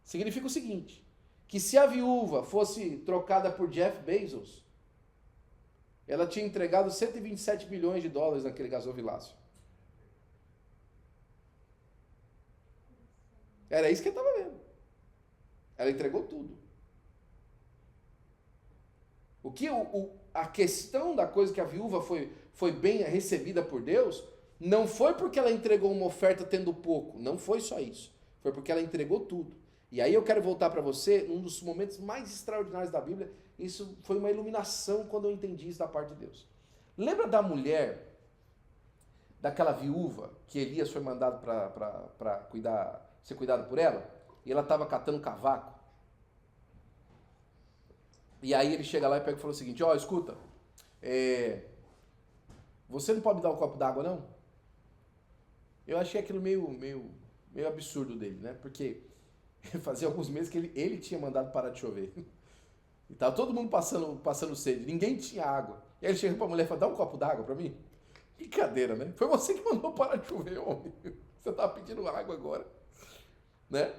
Significa o seguinte, que se a viúva fosse trocada por Jeff Bezos, ela tinha entregado $127 bilhões naquele gasofilácio. Era isso que ele estava vendo. Ela entregou tudo. A questão da coisa que a viúva foi bem recebida por Deus, não foi porque ela entregou uma oferta tendo pouco, não foi só isso. Foi porque ela entregou tudo. E aí eu quero voltar para você, num dos momentos mais extraordinários da Bíblia, isso foi uma iluminação quando eu entendi isso da parte de Deus. Lembra da mulher, daquela viúva, que Elias foi mandado para ser cuidado por ela? E ela estava catando cavaco. E aí ele chega lá e pega e fala o seguinte, escuta, você não pode me dar um copo d'água, não? Eu achei aquilo meio absurdo dele, né? Porque fazia alguns meses que ele tinha mandado parar de chover. E tava todo mundo passando sede, ninguém tinha água. E aí ele chega pra mulher e fala, dá um copo d'água pra mim? Brincadeira, né? Foi você que mandou parar de chover, homem. Você tava pedindo água agora. Né?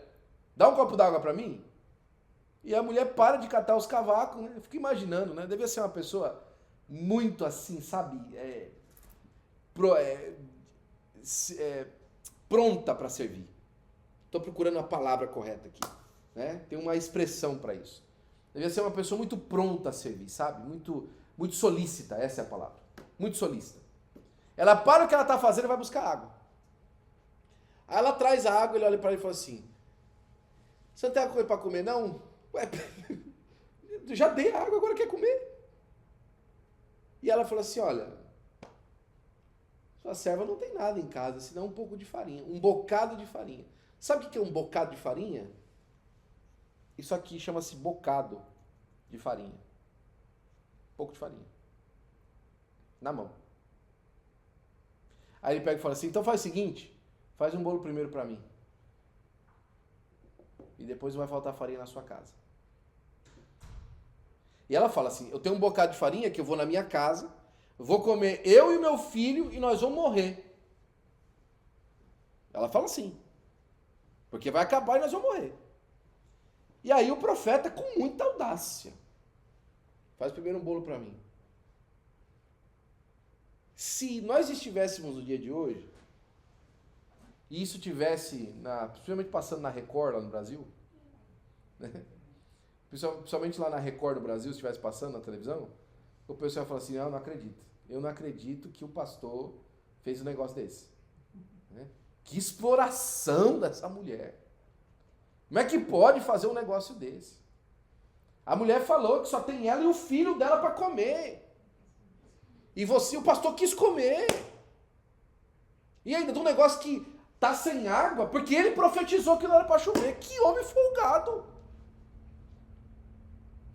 Dá um copo d'água pra mim? E a mulher para de catar os cavacos, né? Eu fico imaginando, né? Devia ser uma pessoa muito assim, sabe? Pronta para servir. Estou procurando a palavra correta aqui, né? Tem uma expressão para isso. Devia ser uma pessoa muito pronta a servir, sabe? Muito solícita, essa é a palavra. Muito solícita. Ela para o que ela está fazendo e vai buscar água. Aí ela traz a água, ele olha para ele e fala assim, você não tem coisa para comer, não? Ué, já dei a água, agora quer comer? E ela falou assim, olha, sua serva não tem nada em casa, senão um pouco de farinha, um bocado de farinha. Sabe o que é um bocado de farinha? Isso aqui chama-se bocado de farinha. Um pouco de farinha. Na mão. Aí ele pega e fala assim, então faz o seguinte, faz um bolo primeiro para mim. E depois não vai faltar farinha na sua casa. E ela fala assim, eu tenho um bocado de farinha que eu vou na minha casa, vou comer eu e meu filho e nós vamos morrer. Ela fala assim, porque vai acabar e nós vamos morrer. E aí o profeta, com muita audácia, faz primeiro um bolo para mim. Se nós estivéssemos no dia de hoje, e isso tivesse, principalmente passando na Record lá no Brasil, né? Principalmente lá na Record do Brasil, se estivesse passando na televisão, o pessoal ia falar assim, não acredito. Eu não acredito que o pastor fez um negócio desse. Né? Que exploração dessa mulher. Como é que pode fazer um negócio desse? A mulher falou que só tem ela e o filho dela para comer. E o pastor quis comer. E ainda de um negócio que tá sem água, porque ele profetizou que não era para chover. Que homem folgado.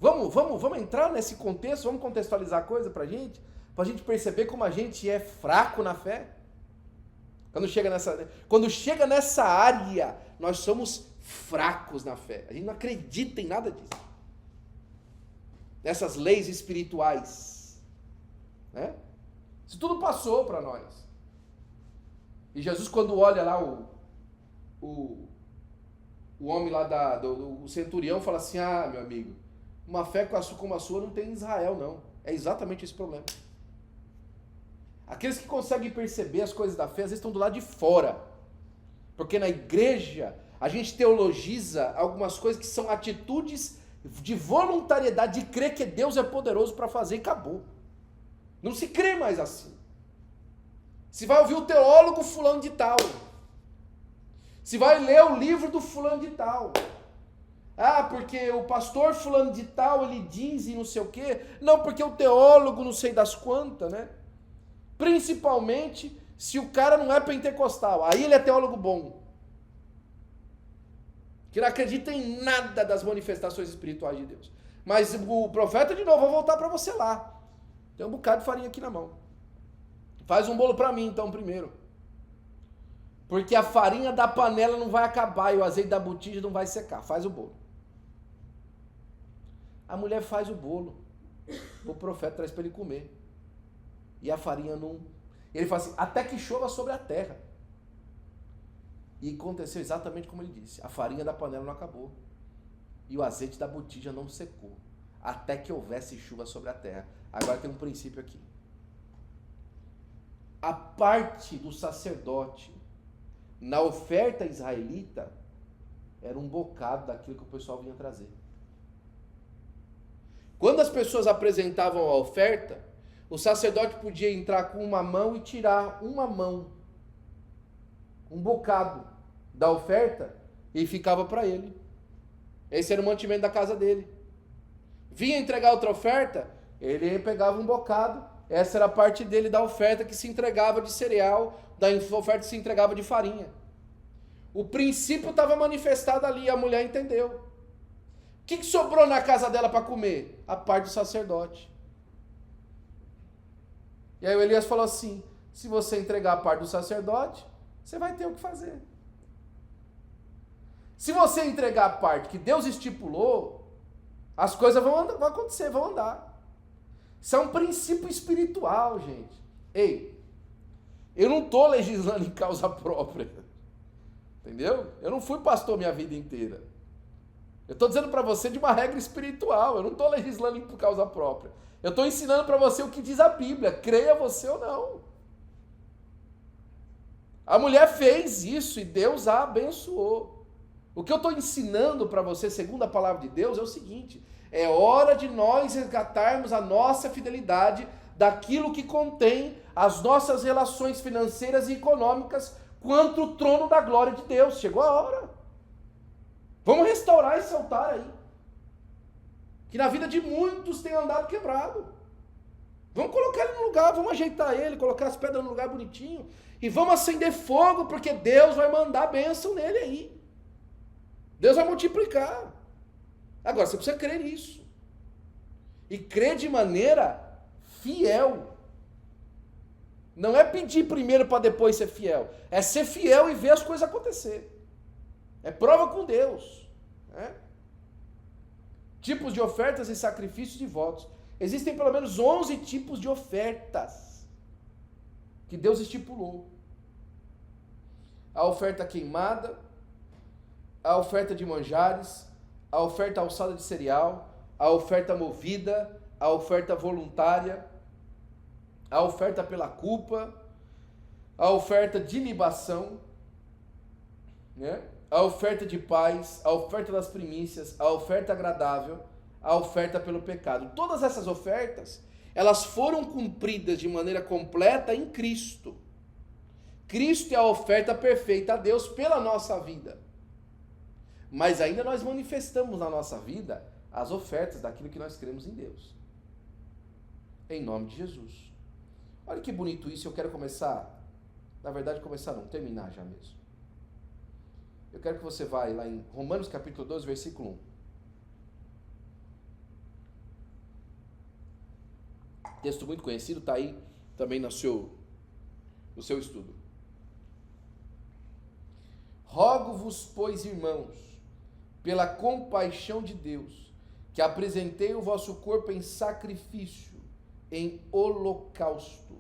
Vamos entrar nesse contexto, vamos contextualizar a coisa pra gente perceber como a gente é fraco na fé. Quando chega nessa área, nós somos fracos na fé. A gente não acredita em nada disso. Nessas leis espirituais. Né? Isso tudo passou para nós. E Jesus, quando olha lá o homem lá do centurião, fala assim, meu amigo, uma fé como a sua não tem em Israel, não. É exatamente esse problema. Aqueles que conseguem perceber as coisas da fé, às vezes estão do lado de fora. Porque na igreja, a gente teologiza algumas coisas que são atitudes de voluntariedade, de crer que Deus é poderoso para fazer e acabou. Não se crê mais assim. Se vai ouvir o teólogo fulano de tal. Se vai ler o livro do fulano de tal. Ah, porque o pastor fulano de tal, ele diz e não sei o quê. Não, porque o teólogo não sei das quantas, né? Principalmente se o cara não é pentecostal. Aí ele é teólogo bom. Que não acredita em nada das manifestações espirituais de Deus. Mas o profeta, de novo, vou voltar para você lá. Tem um bocado de farinha aqui na mão. Faz um bolo para mim, então, primeiro. Porque a farinha da panela não vai acabar e o azeite da botija não vai secar. Faz o bolo. A mulher faz o bolo. O profeta traz para ele comer. E a farinha não... Ele fala assim, até que chova sobre a terra. E aconteceu exatamente como ele disse. A farinha da panela não acabou. E o azeite da botija não secou. Até que houvesse chuva sobre a terra. Agora tem um princípio aqui. A parte do sacerdote na oferta israelita era um bocado daquilo que o pessoal vinha trazer. Quando as pessoas apresentavam a oferta, o sacerdote podia entrar com uma mão e tirar uma mão, um bocado da oferta, e ficava para ele. Esse era o mantimento da casa dele. Vinha entregar outra oferta, ele pegava um bocado, essa era a parte dele da oferta que se entregava de cereal, da oferta que se entregava de farinha. O princípio estava manifestado ali, a mulher entendeu. O que sobrou na casa dela para comer? A parte do sacerdote. E aí o Elias falou assim, se você entregar a parte do sacerdote, você vai ter o que fazer. Se você entregar a parte que Deus estipulou, as coisas vão acontecer, vão andar. Isso é um princípio espiritual, gente. Ei, eu não estou legislando em causa própria. Entendeu? Eu não fui pastor minha vida inteira. Eu estou dizendo para você de uma regra espiritual. Eu não estou legislando por causa própria. Eu estou ensinando para você o que diz a Bíblia. Creia você ou não. A mulher fez isso e Deus a abençoou. O que eu estou ensinando para você, segundo a palavra de Deus, é o seguinte. É hora de nós resgatarmos a nossa fidelidade daquilo que contém as nossas relações financeiras e econômicas quanto o trono da glória de Deus. Chegou a hora. Vamos restaurar esse altar aí. Que na vida de muitos tem andado quebrado. Vamos colocar ele no lugar, vamos ajeitar ele, colocar as pedras no lugar bonitinho. E vamos acender fogo, porque Deus vai mandar bênção nele aí. Deus vai multiplicar. Agora, você precisa crer nisso. E crer de maneira fiel. Não é pedir primeiro para depois ser fiel. É ser fiel e ver as coisas acontecer. É prova com Deus. Né? Tipos de ofertas e sacrifícios de votos. Existem pelo menos 11 tipos de ofertas que Deus estipulou. A oferta queimada, a oferta de manjares, a oferta alçada de cereal, a oferta movida, a oferta voluntária, a oferta pela culpa, a oferta de libação, né? A oferta de paz, a oferta das primícias, a oferta agradável, a oferta pelo pecado. Todas essas ofertas, elas foram cumpridas de maneira completa em Cristo. Cristo é a oferta perfeita a Deus pela nossa vida. Mas ainda nós manifestamos na nossa vida as ofertas daquilo que nós cremos em Deus. Em nome de Jesus. Olha que bonito isso, eu quero começar, na verdade terminar já mesmo. Eu quero que você vá lá em Romanos capítulo 12, versículo 1. Texto muito conhecido, está aí também no seu estudo. Rogo-vos, pois, irmãos, pela compaixão de Deus, que apresentei o vosso corpo em sacrifício, em holocausto.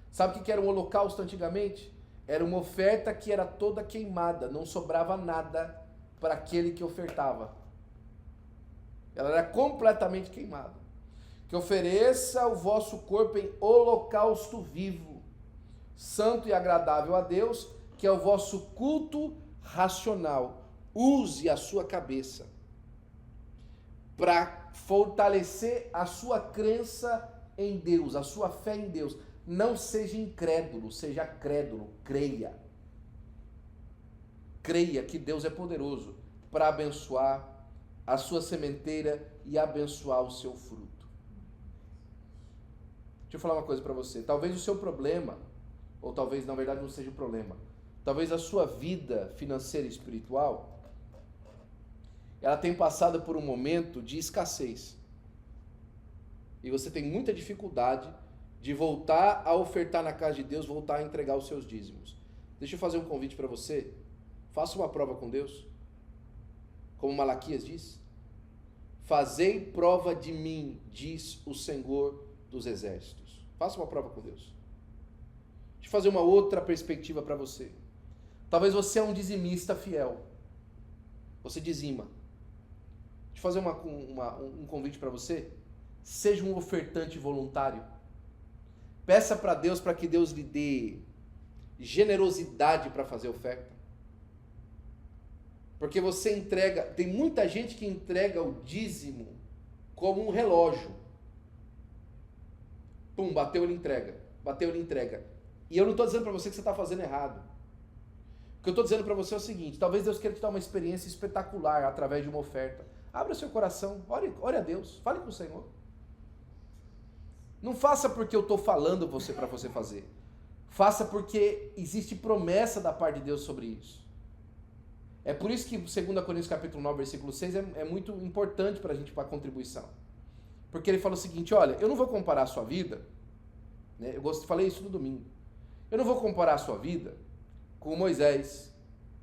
Sabe o que era um holocausto antigamente? Era uma oferta que era toda queimada, não sobrava nada para aquele que ofertava. Ela era completamente queimada. Que ofereça o vosso corpo em holocausto vivo, santo e agradável a Deus, que é o vosso culto racional. Use a sua cabeça para fortalecer a sua crença em Deus, a sua fé em Deus. Não seja incrédulo, seja crédulo, creia. creia que Deus é poderoso para abençoar a sua sementeira e abençoar o seu fruto. Deixa eu falar uma coisa para você. Talvez o seu problema, ou talvez na verdade não seja o problema, talvez a sua vida financeira e espiritual, ela tenha passado por um momento de escassez. E você tem muita dificuldade de voltar a ofertar na casa de Deus, voltar a entregar os seus dízimos. Deixa eu fazer um convite para você. Faça uma prova com Deus. Como Malaquias diz. Fazei prova de mim, diz o Senhor dos Exércitos. Faça uma prova com Deus. Deixa eu fazer uma outra perspectiva para você. Talvez você é um dizimista fiel. Você dizima. Deixa eu fazer um convite para você. Seja um ofertante voluntário. Peça para Deus para que Deus lhe dê generosidade para fazer oferta. Porque você entrega, tem muita gente que entrega o dízimo como um relógio. Pum, bateu, ele entrega. Bateu, ele entrega. E eu não estou dizendo para você que você está fazendo errado. O que eu estou dizendo para você é o seguinte, talvez Deus queira te dar uma experiência espetacular através de uma oferta. Abra seu coração, ore a Deus, fale com o Senhor. Não faça porque eu estou falando para você fazer. Faça porque existe promessa da parte de Deus sobre isso. É por isso que 2 Coríntios capítulo 9, versículo 6 é muito importante para a gente, para a contribuição. Porque ele fala o seguinte, olha, eu não vou comparar a sua vida, né? Falei isso no domingo. Eu não vou comparar a sua vida com Moisés,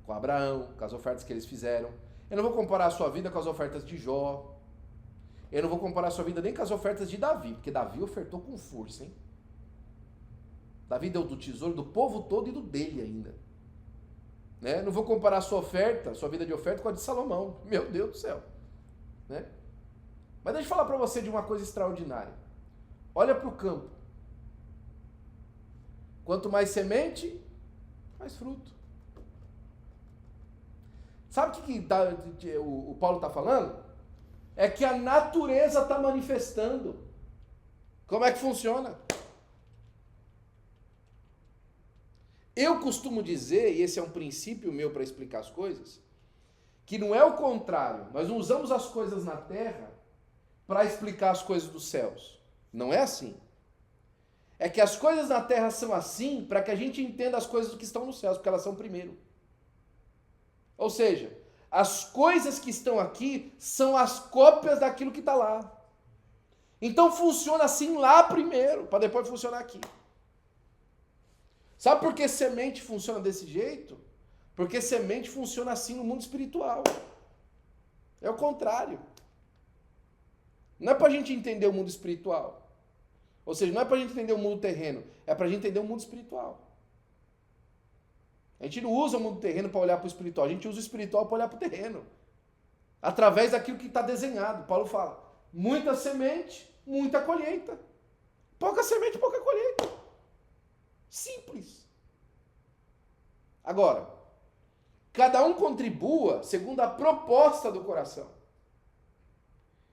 com Abraão, com as ofertas que eles fizeram. Eu não vou comparar a sua vida com as ofertas de Jó. Eu não vou comparar a sua vida nem com as ofertas de Davi, porque Davi ofertou com força, hein? Davi deu do tesouro do povo todo e do dele ainda. Né? Não vou comparar a sua oferta, sua vida de oferta com a de Salomão. Meu Deus do céu. Né? Mas deixa eu falar para você de uma coisa extraordinária. Olha para o campo. Quanto mais semente, mais fruto. Sabe o que o Paulo está falando? É que a natureza está manifestando. Como é que funciona? Eu costumo dizer, e esse é um princípio meu para explicar as coisas, que não é o contrário. Nós não usamos as coisas na terra para explicar as coisas dos céus. Não é assim. É que as coisas na terra são assim para que a gente entenda as coisas que estão nos céus, porque elas são primeiro. Ou seja, as coisas que estão aqui são as cópias daquilo que está lá. Então funciona assim lá primeiro, para depois funcionar aqui. Sabe por que semente funciona desse jeito? Porque semente funciona assim no mundo espiritual. É o contrário. Não é para a gente entender o mundo espiritual. Ou seja, não é para a gente entender o mundo terreno, é para a gente entender o mundo espiritual. A gente não usa o mundo terreno para olhar para o espiritual, a gente usa o espiritual para olhar para o terreno. Através daquilo que está desenhado. Paulo fala, muita semente, muita colheita. Pouca semente, pouca colheita. Simples. Agora, cada um contribua segundo a proposta do coração.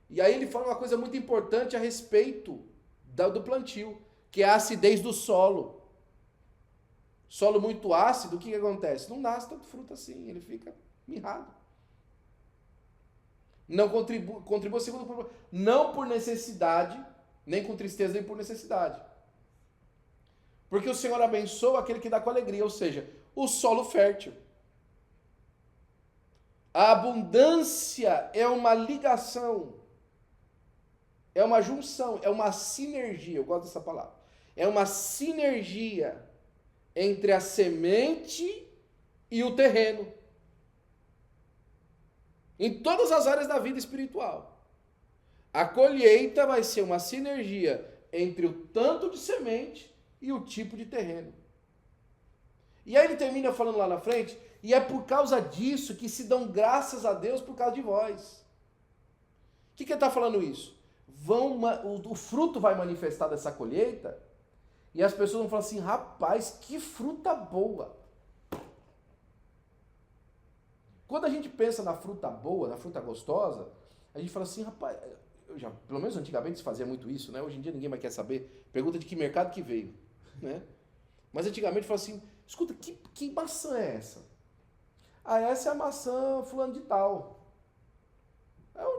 E aí ele fala uma coisa muito importante a respeito do plantio, que é a acidez do solo. Solo muito ácido, o que acontece? Não nasce tanto fruto assim, ele fica mirrado. Não contribua segundo o propósito, não por necessidade, nem com tristeza, nem por necessidade. Porque o Senhor abençoa aquele que dá com alegria, ou seja, o solo fértil. A abundância é uma ligação, é uma junção, é uma sinergia, eu gosto dessa palavra. É uma sinergia entre a semente e o terreno. Em todas as áreas da vida espiritual. A colheita vai ser uma sinergia entre o tanto de semente e o tipo de terreno. E aí ele termina falando lá na frente, e é por causa disso que se dão graças a Deus por causa de vós. O que ele está falando isso? O fruto vai manifestar dessa colheita, e as pessoas vão falar assim, rapaz, que fruta boa. Quando a gente pensa na fruta boa, na fruta gostosa, a gente fala assim, rapaz, pelo menos antigamente se fazia muito isso, né? Hoje em dia ninguém mais quer saber. Pergunta de que mercado que veio, né? Mas antigamente fala assim, escuta, que maçã é essa? Ah, essa é a maçã fulano de tal.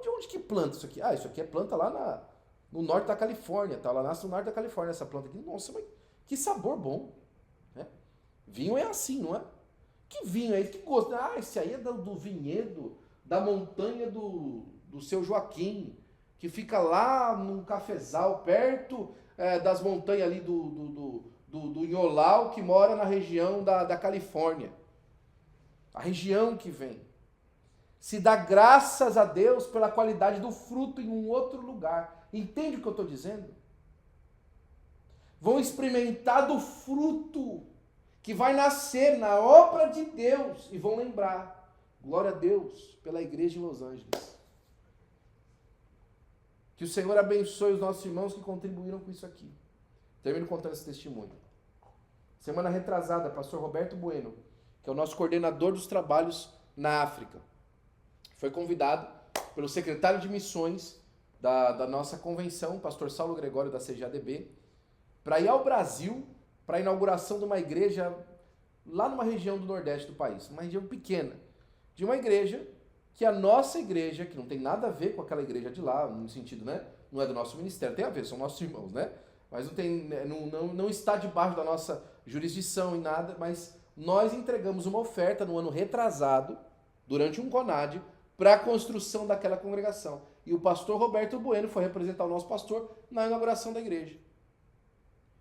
De onde que planta isso aqui? Ah, isso aqui é planta lá no norte da Califórnia, tá? Ela nasce no norte da Califórnia, essa planta aqui. Nossa, mas que sabor bom, né? Vinho é assim, não é? Que vinho é esse? Que gosto? Ah, esse aí é do vinhedo, da montanha do seu Joaquim, que fica lá num cafezal, perto das montanhas ali do Inholau, que mora na região da Califórnia. A região que vem. Se dá graças a Deus pela qualidade do fruto em um outro lugar. Entende o que eu estou dizendo? Vão experimentar do fruto que vai nascer na obra de Deus e vão lembrar. Glória a Deus pela igreja em Los Angeles. Que o Senhor abençoe os nossos irmãos que contribuíram com isso aqui. Termino contando esse testemunho. Semana retrasada, pastor Roberto Bueno, que é o nosso coordenador dos trabalhos na África, foi convidado pelo secretário de missões da nossa convenção, pastor Saulo Gregório da CGADB, para ir ao Brasil para a inauguração de uma igreja lá numa região do nordeste do país, uma região pequena, de uma igreja que a nossa igreja, que não tem nada a ver com aquela igreja de lá, no sentido, né? Não é do nosso ministério, tem a ver, são nossos irmãos, né? Mas não está debaixo da nossa jurisdição em nada, mas nós entregamos uma oferta no ano retrasado, durante um CONAD, para a construção daquela congregação. E o pastor Roberto Bueno foi representar o nosso pastor na inauguração da igreja.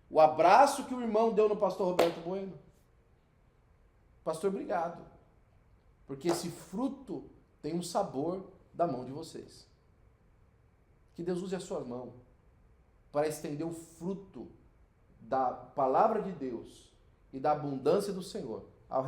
O abraço que o irmão deu no pastor Roberto Bueno. Pastor, obrigado. Porque esse fruto tem um sabor da mão de vocês. Que Deus use a sua mão para estender o fruto da palavra de Deus e da abundância do Senhor